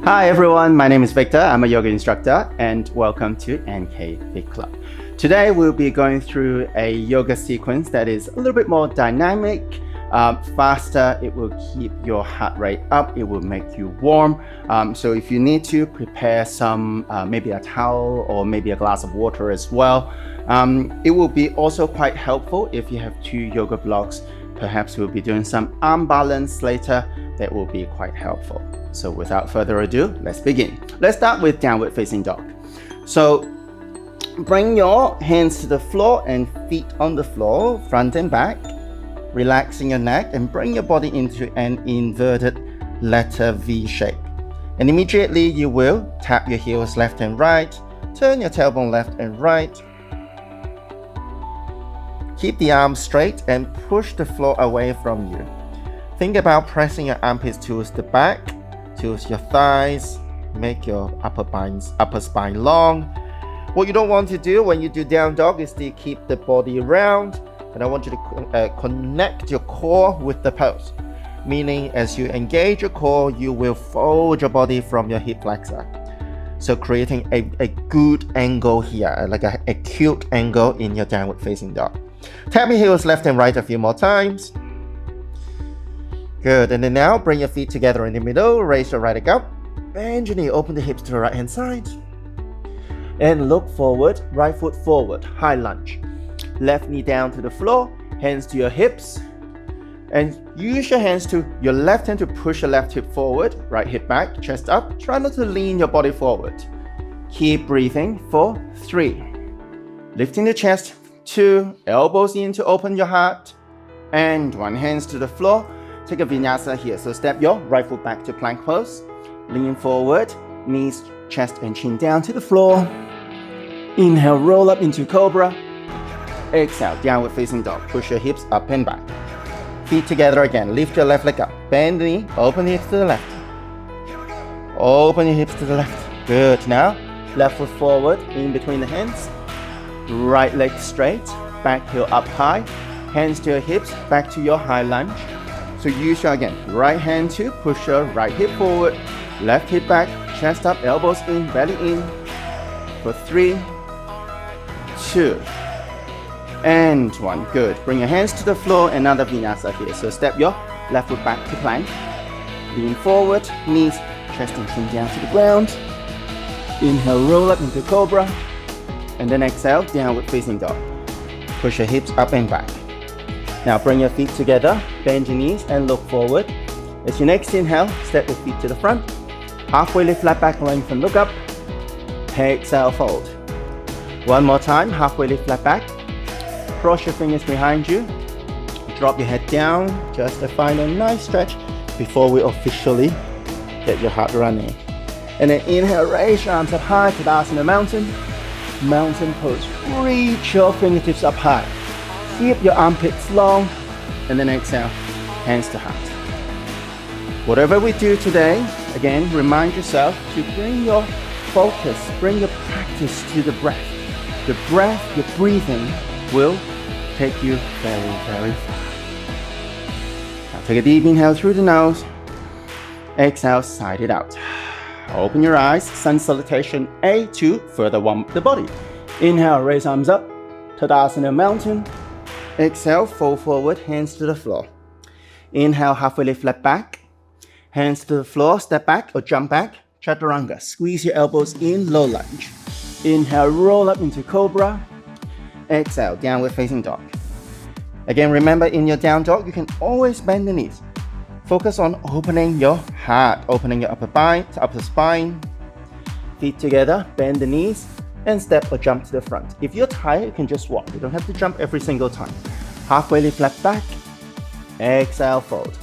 Hi everyone, my name is Victor. I'm a yoga instructor and welcome to NK FitClub. Today we'll be going through a yoga sequence that is a little bit more dynamic, faster. It will keep your heart rate up. It will make you warm. So if you need to prepare some, maybe a towel or maybe a glass of water as well. It will be also quite helpful if you have 2 yoga blocks. Perhaps we'll be doing some arm balance later. That will be quite helpful. So without further ado, let's begin. Let's start with downward facing dog. So bring your hands to the floor and feet on the floor, front and back, relaxing your neck and bring your body into an inverted letter V shape. And immediately you will tap your heels left and right, turn your tailbone left and right. Keep the arms straight and push the floor away from you. Think about pressing your armpits towards the back, towards your thighs, make your upper spine long. What you don't want to do when you do down dog is to keep the body round, and I want you to connect your core with the pose. Meaning as you engage your core, you will fold your body from your hip flexor. So creating a good angle here, like an acute angle in your downward facing dog. Tap your heels left and right a few more times. Good, and then now bring your feet together in the middle, raise your right leg up, bend your knee, open the hips to the right hand side. And look forward, right foot forward, high lunge. Left knee down to the floor, hands to your hips. And use your hands to your left hand to push your left hip forward, right hip back, chest up. Try not to lean your body forward. Keep breathing for 3. Lifting the chest, 2, elbows in to open your heart. And 1, hands to the floor. Take a vinyasa here. So step your right foot back to plank pose. Lean forward, knees, chest and chin down to the floor. Inhale, roll up into cobra. Exhale, downward facing dog. Push your hips up and back. Feet together again. Lift your left leg up. Bend the knee. Open the hips to the left. Open your hips to the left. Good. Now, left foot forward in between the hands. Right leg straight. Back heel up high. Hands to your hips. Back to your high lunge. So use your, again, right hand to push your right hip forward, left hip back, chest up, elbows in, belly in. For 3, 2, and 1. Good. Bring your hands to the floor, another vinyasa here. So step your left foot back to plank. Lean forward, knees, chest and chin down to the ground. Inhale, roll up into cobra. And then exhale, downward facing dog. Push your hips up and back. Now bring your feet together, bend your knees and look forward. As your next inhale, step your feet to the front. Halfway lift, flat back, lengthen, look up. Exhale, fold. One more time, halfway lift, flat back. Cross your fingers behind you. Drop your head down, just a final nice stretch before we officially get your heart running. And then inhale, raise your arms up high, Tadasana mountain. Mountain pose, reach your fingertips up high. Keep your armpits long, and then exhale, hands to heart. Whatever we do today, again, remind yourself to bring your focus, bring your practice to the breath. The breath, your breathing will take you very, very far. Now take a deep inhale through the nose. Exhale, side it out. Open your eyes, sun salutation A to further warm up the body. Inhale, raise arms up, Tadasana mountain. Exhale, fold forward, hands to the floor. Inhale, halfway lift, flat back. Hands to the floor, step back or jump back. Chaturanga, squeeze your elbows in, low lunge. Inhale, roll up into cobra. Exhale, downward facing dog. Again, remember in your down dog, you can always bend the knees. Focus on opening your heart, opening your upper spine. Feet together, bend the knees. And step or jump to the front. If you're tired, you can just walk. You don't have to jump every single time. Halfway lift, flat back. Exhale, fold.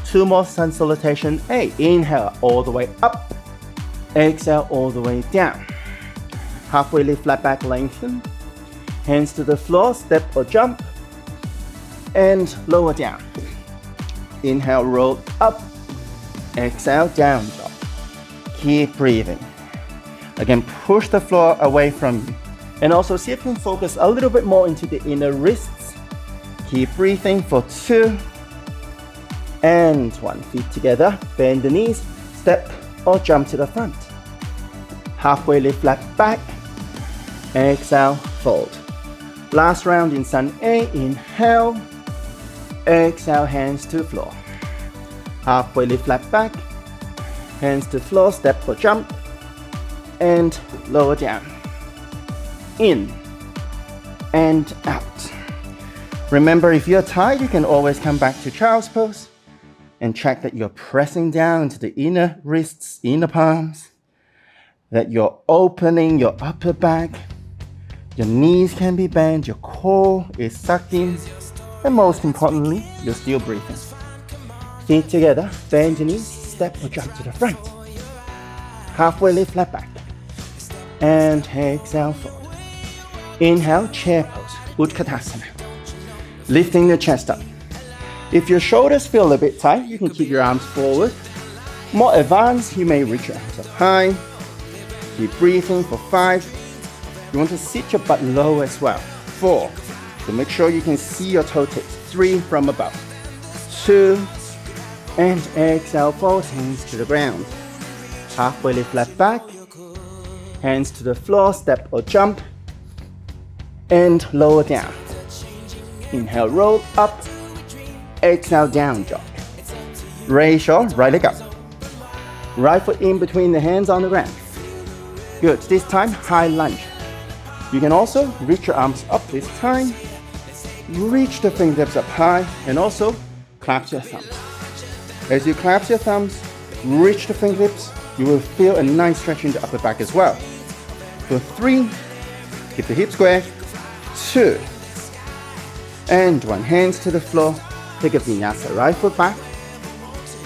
2 more sun salutation A. Inhale all the way up. Exhale all the way down. Halfway lift, flat back, lengthen. Hands to the floor, step or jump. And lower down. Inhale, roll up. Exhale, down dog. Keep breathing. Again, push the floor away from you. And also see if you can focus a little bit more into the inner wrists. Keep breathing for 2 and 1. Feet together, bend the knees, step or jump to the front. Halfway lift flat back. Exhale, fold. Last round in Sun A, inhale. Exhale, hands to floor. Halfway lift flat back. Hands to floor, step or jump. And lower down. In and out. Remember, if you're tired, you can always come back to child's pose and check that you're pressing down into the inner wrists, inner palms, that you're opening your upper back, your knees can be bent, your core is sucked in, and most importantly, you're still breathing. Feet together, bend your knees, step or jump to the front. Halfway lift, flat back. And exhale, forward. Inhale, chair pose, Utkatasana. Lifting the chest up. If your shoulders feel a bit tight, you can keep your arms forward. More advanced, you may reach your arms up high. Keep breathing for 5. You want to sit your butt low as well. 4. So make sure you can see your toe tips. 3 from above. 2. And exhale, fold, hands to the ground. Halfway lift flat back. Hands to the floor, step or jump. And lower down. Inhale, roll up. Exhale, down dog. Raise your right leg up. Right foot in between the hands on the ground. Good. This time, high lunge. You can also reach your arms up this time. Reach the fingertips up high and also clasp your thumbs. As you clasp your thumbs, reach the fingertips, you will feel a nice stretch in the upper back as well. For 3, keep the hips square. 2, and 1. Hands to the floor. Take a vinyasa. Right foot back.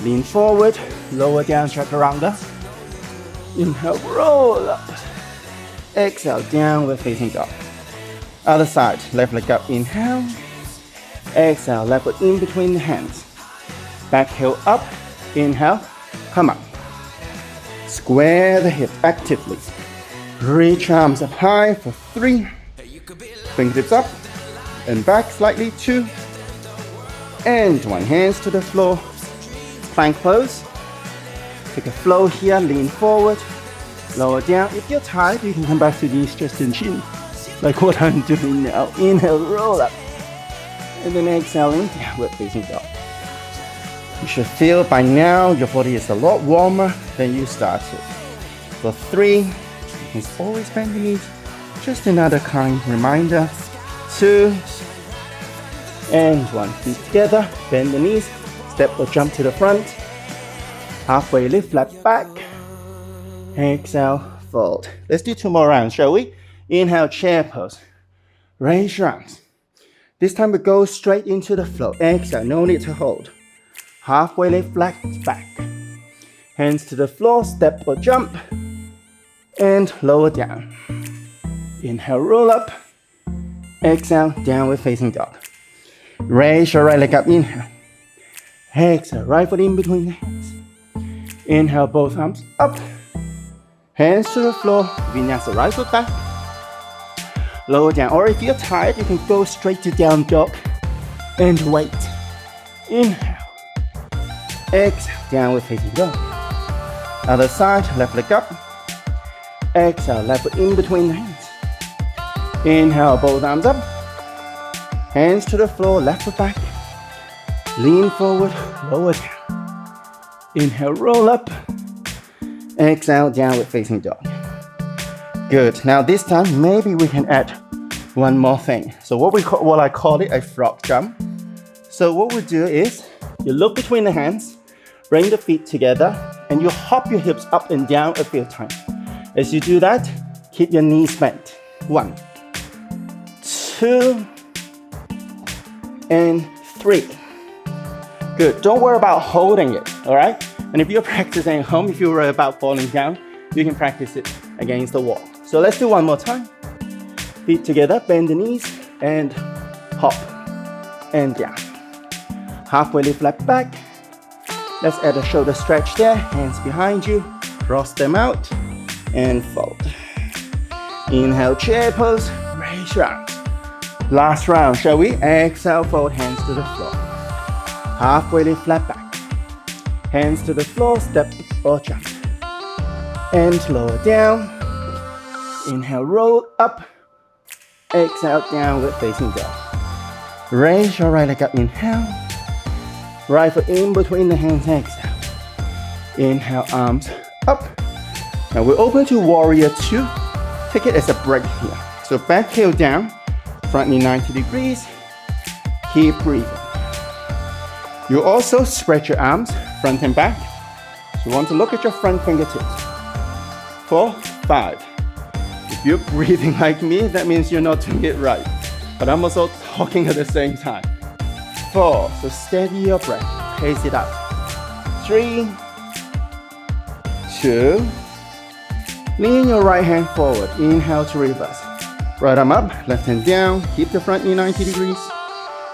Lean forward. Lower down, chaturanga. Inhale, roll up. Exhale, downward facing dog. Other side. Left leg up. Inhale. Exhale, left foot in between the hands. Back heel up. Inhale. Come up. Square the hip actively. Reach arms up high for 3. Fingertips up and back slightly. 2 and 1. Hands to the floor. Plank pose. Take a flow here. Lean forward. Lower down. If you're tired, you can come back to these chest and chin, like what I'm doing now. Inhale, roll up, and then exhaling, downward facing dog. You should feel by now your body is a lot warmer than you started. For 3, you can always bend the knees. Just another kind reminder. 2 and 1. Feet together, bend the knees, step or jump to the front. Halfway lift, flat back. Exhale, fold. Let's do 2 more rounds, shall we? Inhale, chair pose. Raise your arms. This time we go straight into the flow. Exhale, no need to hold. Halfway lift, flat back. Hands to the floor, step or jump. And lower down. Inhale, roll up. Exhale, downward facing dog. Raise your right leg up, inhale. Exhale, right foot in between the hands. Inhale, both arms up. Hands to the floor, vinyasa, right foot back. Lower down, or if you're tired, you can go straight to down dog and wait. Inhale. Exhale, downward facing dog. Other side, left leg up. Exhale, left foot in between the hands. Inhale, both arms up. Hands to the floor, left foot back. Lean forward, lower down. Inhale, roll up. Exhale, downward facing dog. Good. Now this time, maybe we can add one more thing. So what I call it a frog jump. So what we do is, you look between the hands, bring the feet together, and you hop your hips up and down a few times. As you do that, keep your knees bent. 1, 2, and 3. Good. Don't worry about holding it, all right? And if you're practicing at home, if you worry about falling down, you can practice it against the wall. So let's do one more time. Feet together, bend the knees, and hop and down. Halfway lift, flat back. Let's add a shoulder stretch there. Hands behind you. Cross them out and fold. Inhale, chair pose. Raise your arms. Last round, shall we? Exhale, fold, hands to the floor. Halfway lift, flat back. Hands to the floor, step or jump. and lower down. Inhale, roll up. Exhale, downward facing dog. Raise your right leg up, inhale. Right foot in between the hands, exhale. Inhale, arms up. Now we're open to warrior 2. Take it as a break here. So back heel down, front knee 90 degrees. Keep breathing. You also spread your arms front and back. So you want to look at your front fingertips. 4, 5. If you're breathing like me, that means you're not doing it right. But I'm also talking at the same time. 4, so steady your breath. Pace it up. 3, 2. Lean your right hand forward. Inhale to reverse. Right arm up, left hand down. Keep the front knee 90 degrees.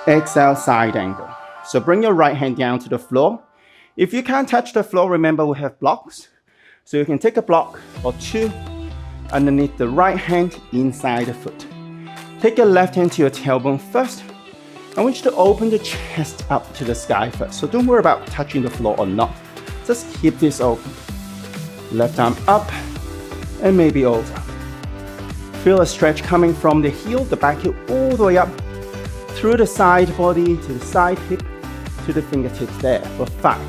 Exhale, side angle. So bring your right hand down to the floor. If you can't touch the floor, remember we have blocks. So you can take a block or 2 underneath the right hand inside the foot. Take your left hand to your tailbone first. I want you to open the chest up to the sky first. So don't worry about touching the floor or not. Just keep this open. Left arm up and maybe over. Feel a stretch coming from the heel, the back heel, all the way up through the side body to the side hip to the fingertips there for 5,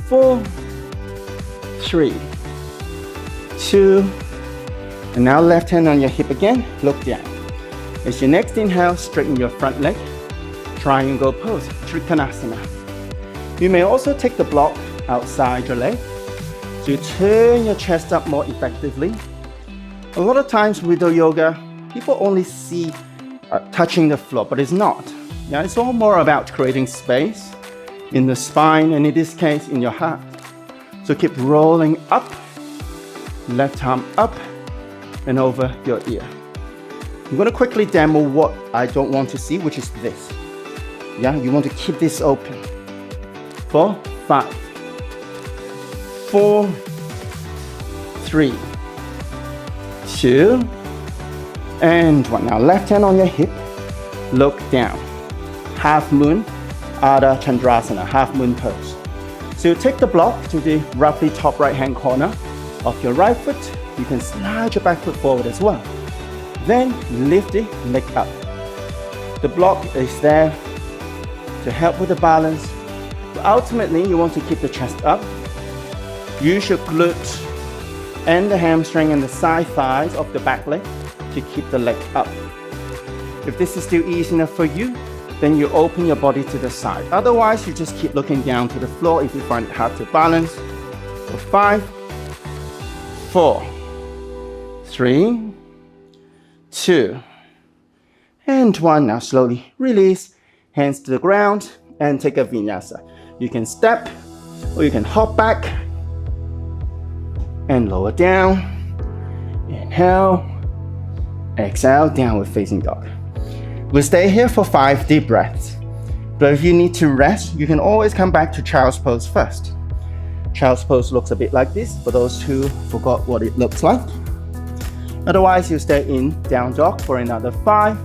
4, 3, 2, and now left hand on your hip again, look down. As your next inhale, straighten your front leg, triangle pose, Trikonasana. You may also take the block outside your leg, so you turn your chest up more effectively. A lot of times with the yoga, people only see touching the floor, but it's not. Yeah, it's all more about creating space in the spine, and in this case, in your heart. So keep rolling up, left arm up and over your ear. I'm going to quickly demo what I don't want to see, which is this. Yeah, you want to keep this open. 4, 5, 4, 3, 2, and 1. Now left hand on your hip, look down. Half moon, Ardha Chandrasana, half moon pose. So you take the block to the roughly top right hand corner of your right foot. You can slide your back foot forward as well. Then lift the leg up. The block is there to help with the balance. But ultimately, you want to keep the chest up. Use your glute and the hamstring and the side thighs of the back leg to keep the leg up. If this is still easy enough for you, then you open your body to the side. Otherwise, you just keep looking down to the floor if you find it hard to balance. So 5, 4, 3, 2, and 1. Now slowly release, hands to the ground, and take a vinyasa. You can step, or you can hop back, and lower down. Inhale, exhale, downward facing dog. We'll stay here for 5 deep breaths. But if you need to rest, you can always come back to child's pose first. Child's pose looks a bit like this for those who forgot what it looks like. Otherwise, you stay in down dog for another 5,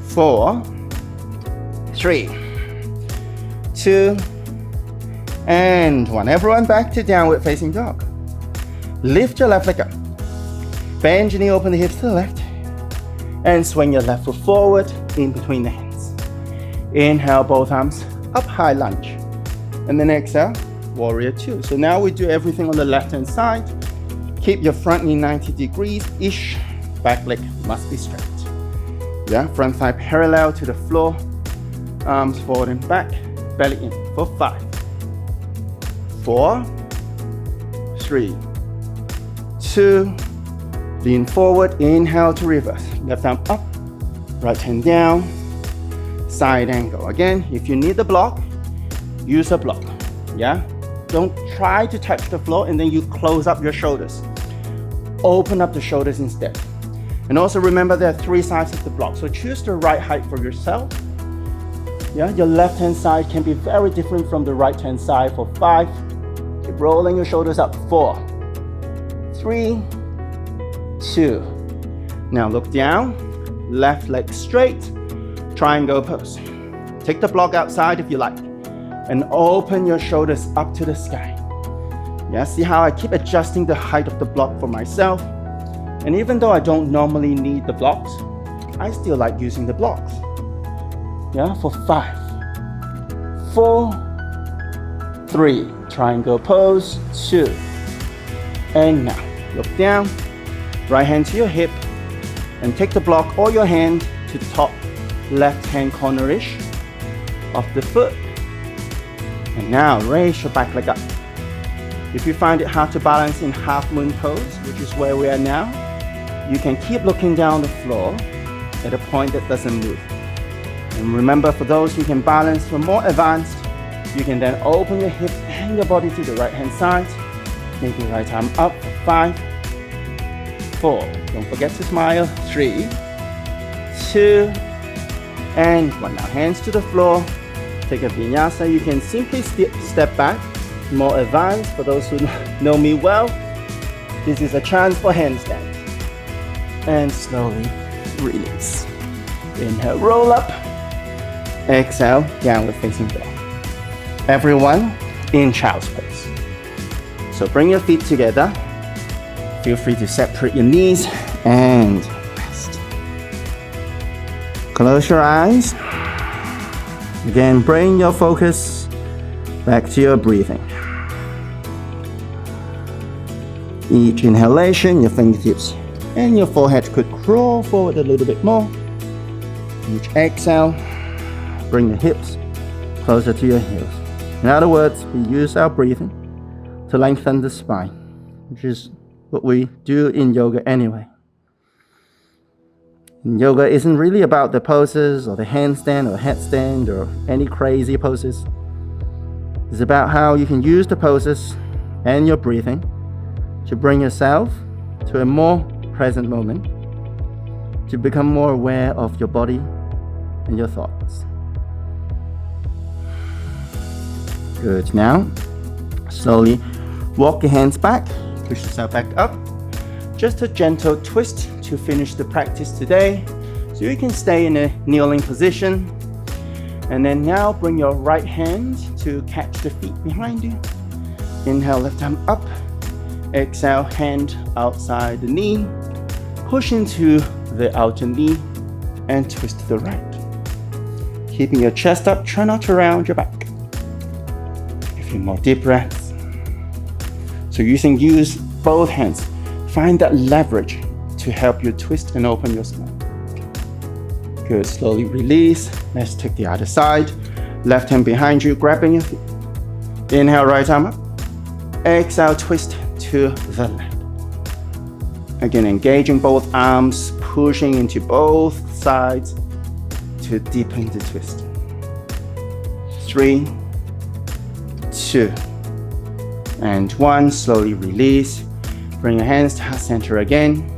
4, 3, 2, and 1. Everyone back to downward facing dog. Lift your left leg up. Bend your knee, open the hips to the left. And swing your left foot forward in between the hands. Inhale, both arms up, high lunge. And then exhale, warrior 2. So now we do everything on the left hand side. Keep your front knee 90 degrees-ish. Back leg must be straight. Yeah, front thigh parallel to the floor. Arms forward and back, belly in for 5, 4, 3, 2, lean forward, inhale to reverse. Left arm up, right hand down, side angle. Again, if you need the block, use a block. Yeah? Don't try to touch the floor and then you close up your shoulders. Open up the shoulders instead. And also remember there are 3 sides of the block. So choose the right height for yourself. Yeah, your left hand side can be very different from the right hand side for 5. Keep rolling your shoulders up. 4, 3, 2. Now look down, left leg straight, triangle pose. Take the block outside if you like, and open your shoulders up to the sky. Yeah, see how I keep adjusting the height of the block for myself. And even though I don't normally need the blocks, I still like using the blocks. Yeah, for 5, 4, 3, triangle pose, 2. And now, look down, right hand to your hip, and take the block or your hand to the top left hand corner-ish of the foot. And now raise your back leg up. If you find it hard to balance in half moon pose, which is where we are now, you can keep looking down the floor at a point that doesn't move. And remember, for those who can balance for more advanced, you can then open your hips and your body to the right hand side. Make your right arm up for 5, 4. Don't forget to smile. 3, 2, and 1. Now hands to the floor. Take a vinyasa. You can simply step back. More advanced, for those who know me well, this is a chance for handstand. And slowly release. Inhale, roll up. Exhale, downward facing dog. Everyone in child's pose. So bring your feet together. Feel free to separate your knees and rest. Close your eyes. Again, bring your focus back to your breathing. Each inhalation, your fingertips and your forehead could crawl forward a little bit more. Each exhale, bring the hips closer to your heels. In other words, we use our breathing to lengthen the spine, which is what we do in yoga anyway. And yoga isn't really about the poses or the handstand or headstand or any crazy poses. It's about how you can use the poses and your breathing to bring yourself to a more present moment, to become more aware of your body and your thoughts. Good. Now, slowly walk your hands back, push yourself back up. Just a gentle twist to finish the practice today. So you can stay in a kneeling position. And then now bring your right hand to catch the feet behind you. Inhale, left arm up. Exhale, hand outside the knee. Push into the outer knee and twist to the right. Keeping your chest up, try not to round your back. A few more deep breaths. So use both hands. Find that leverage to help you twist and open your spine. Good, slowly release. Let's take the other side. Left hand behind you, grabbing your feet. Inhale, right arm up. Exhale, twist to the left. Again, engaging both arms, pushing into both sides to deepen the twist. 3, 2, and 1. Slowly release. Bring your hands to heart center again.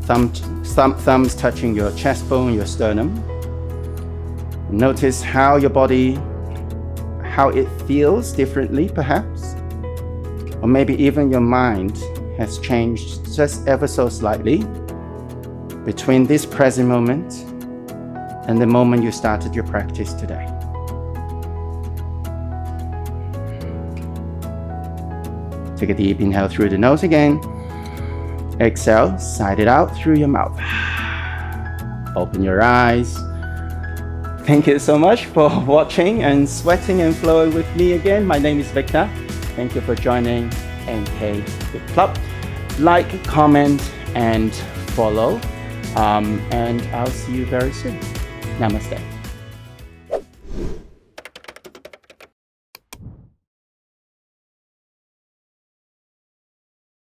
Thumbs touching your chest bone, your sternum. Notice how your body, how it feels differently perhaps. Or maybe even your mind has changed just ever so slightly between this present moment and the moment you started your practice today. Take a deep inhale through the nose again. Exhale, sigh it out through your mouth. Open your eyes. Thank you so much for watching and sweating and flowing with me again. My name is Victor. Thank you for joining NK FitClub. Like, comment, and follow. And I'll see you very soon. Namaste.